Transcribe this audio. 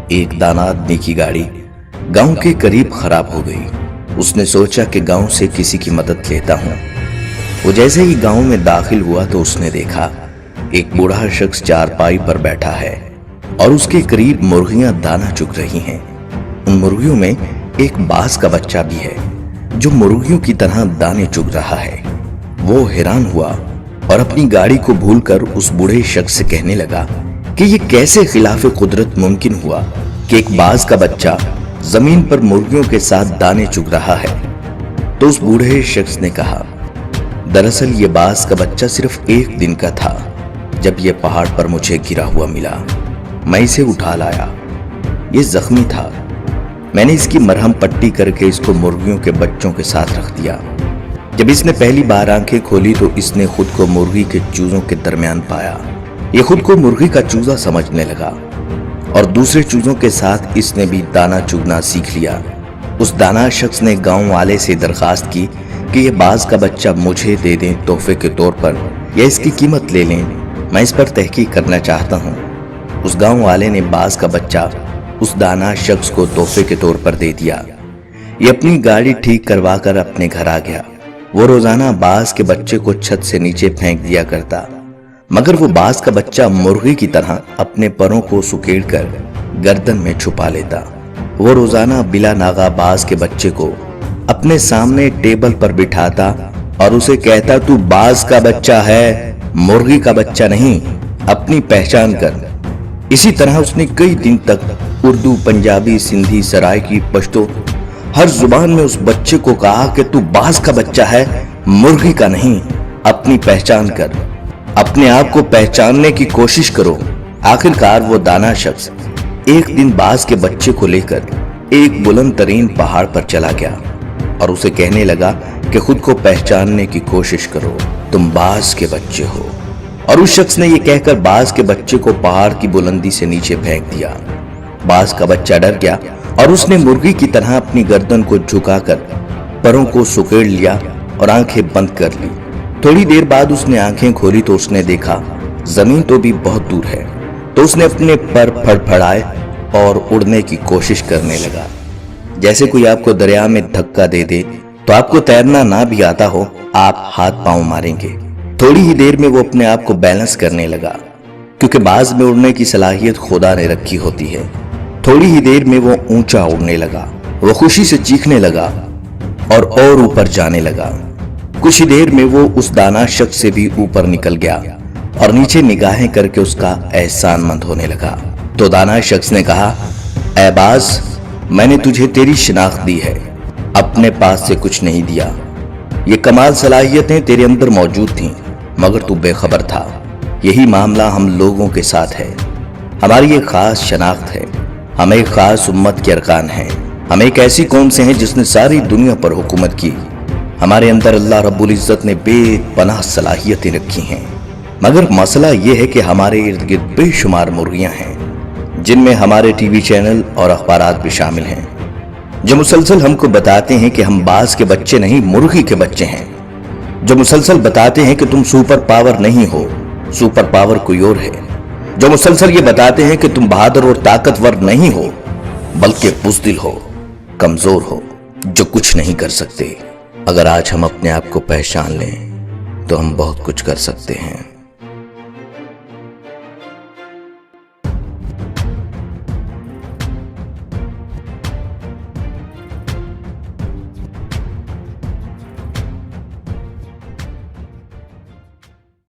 ایک دانا آدمی کی گاڑی گاؤں کے قریب خراب ہو گئی۔ اس نے سوچا کہ گاؤں سے کسی کی مدد لیتا ہوں۔ وہ جیسے ہی گاؤں میں داخل ہوا تو اس نے دیکھا ایک بوڑھا شخص چارپائی پر بیٹھا ہے اور اس کے قریب مرغیاں دانا چگ رہی ہیں۔ ان مرغیوں میں ایک باز کا بچہ بھی ہے جو مرغیوں کی طرح دانے چگ رہا ہے۔ وہ حیران ہوا اور اپنی گاڑی کو بھول کر اس بوڑھے شخص سے کہنے لگا کہ یہ کیسے خلاف قدرت ممکن ہوا کہ ایک باز کا بچہ زمین پر مرغیوں کے ساتھ دانے چگ رہا ہے۔ تو اس بوڑھے شخص نے کہا، دراصل یہ باز کا بچہ صرف ایک دن کا تھا۔ جب یہ پہاڑ پر مجھے گرا ہوا ملا، میں اسے اٹھا لایا۔ یہ زخمی تھا، میں نے اس کی مرہم پٹی کر کے اس کو مرغیوں کے بچوں کے ساتھ رکھ دیا۔ جب اس نے پہلی بار آنکھیں کھولی تو اس نے خود کو مرغی کے چوزوں کے درمیان پایا۔ یہ خود کو مرغی کا چوزا سمجھنے لگا اور دوسرے چوزوں کے ساتھ اس نے بھی دانا چگنا سیکھ لیا۔ اس دانا شخص نے گاؤں والے سے درخواست کی کہ یہ باز کا بچہ مجھے دے دیں تحفے کے طور پر یا اس کی قیمت لے لیں، میں اس پر تحقیق کرنا چاہتا ہوں۔ اس گاؤں والے نے باز کا بچہ اس دانا شخص کو تحفے کے طور پر دے دیا۔ یہ اپنی گاڑی ٹھیک کروا کر اپنے گھر آ گیا۔ وہ روزانہ باز کے بچے کو چھت سے نیچے پھینک دیا کرتا، مگر وہ باز کا بچہ مرغی کی طرح اپنے پروں کو سکیڑ کر گردن میں چھپا لیتا۔ وہ روزانہ بلا ناغہ باز کے بچے کو اپنے سامنے ٹیبل پر بٹھاتا اور اسے کہتا، تو باز کا بچہ ہے، مرغی کا بچہ نہیں، اپنی پہچان کر۔ اسی طرح اس نے کئی دن تک اردو، پنجابی، سندھی، سرائکی، پشتو ہر زبان میں اس بچے کو کہا کہ تو باز کا بچہ ہے، مرغی کا نہیں، اپنی پہچان کر، اپنے آپ کو پہچاننے کی کوشش کرو۔ آخرکار وہ دانا شخص ایک دن باز کے بچے کو لے کر ایک بلند ترین پہاڑ پر چلا گیا اور اسے کہنے لگا کہ خود کو پہچاننے کی کوشش کرو، تم باز کے بچے ہو۔ اور اس شخص نے یہ کہہ کر باز کے بچے کو پہاڑ کی بلندی سے نیچے پھینک دیا۔ باز کا بچہ ڈر گیا اور اس نے مرغی کی طرح اپنی گردن کو جھکا کر پروں کو سکیڑ لیا اور آنکھیں بند کر لی۔ تھوڑی دیر بعد اس نے آنکھیں کھولی تو اس نے دیکھا زمین تو بھی بہت دور ہے۔ تو اس نے اپنے پر پھڑ پھڑائے اور اڑنے کی کوشش کرنے لگا، جیسے کوئی آپ کو دریا میں دھکا دے دے تو آپ کو تیرنا نہ بھی آتا ہو، آپ ہاتھ پاؤں ماریں گے۔ تھوڑی ہی دیر میں وہ اپنے آپ کو بیلنس کرنے لگا، کیونکہ باز میں اڑنے کی صلاحیت خدا نے رکھی ہوتی ہے۔ تھوڑی ہی دیر میں وہ اونچا اڑنے لگا، وہ خوشی سے چیخنے لگا اور اوپر جانے لگا۔ کچھ ہی دیر میں وہ اس دانا شخص سے بھی اوپر نکل گیا اور نیچے نگاہیں کر کے اس کا احسان مند ہونے لگا۔ تو دانا شخص نے کہا، اے باز، میں نے تجھے تیری شناخت دی ہے، اپنے پاس سے کچھ نہیں دیا۔ یہ کمال صلاحیتیں تیرے اندر موجود تھیں، مگر تو بے خبر تھا۔ یہی معاملہ ہم لوگوں کے ساتھ ہے۔ ہماری ایک خاص شناخت ہے، ہم ایک خاص امت کے ارکان ہیں، ہم ایک ایسی قوم سے ہیں جس نے ساری دنیا پر حکومت کی۔ ہمارے اندر اللہ رب العزت نے بے پناہ صلاحیتیں رکھی ہیں، مگر مسئلہ یہ ہے کہ ہمارے ارد گرد بے شمار مرغیاں ہیں، جن میں ہمارے ٹی وی چینل اور اخبارات بھی شامل ہیں، جو مسلسل ہم کو بتاتے ہیں کہ ہم باز کے بچے نہیں، مرغی کے بچے ہیں، جو مسلسل بتاتے ہیں کہ تم سپر پاور نہیں ہو، سپر پاور کوئی اور ہے، جو مسلسل یہ بتاتے ہیں کہ تم بہادر اور طاقتور نہیں ہو، بلکہ بزدل ہو، کمزور ہو، جو کچھ نہیں کر سکتے۔ اگر آج ہم اپنے آپ کو پہچان لیں تو ہم بہت کچھ کر سکتے ہیں۔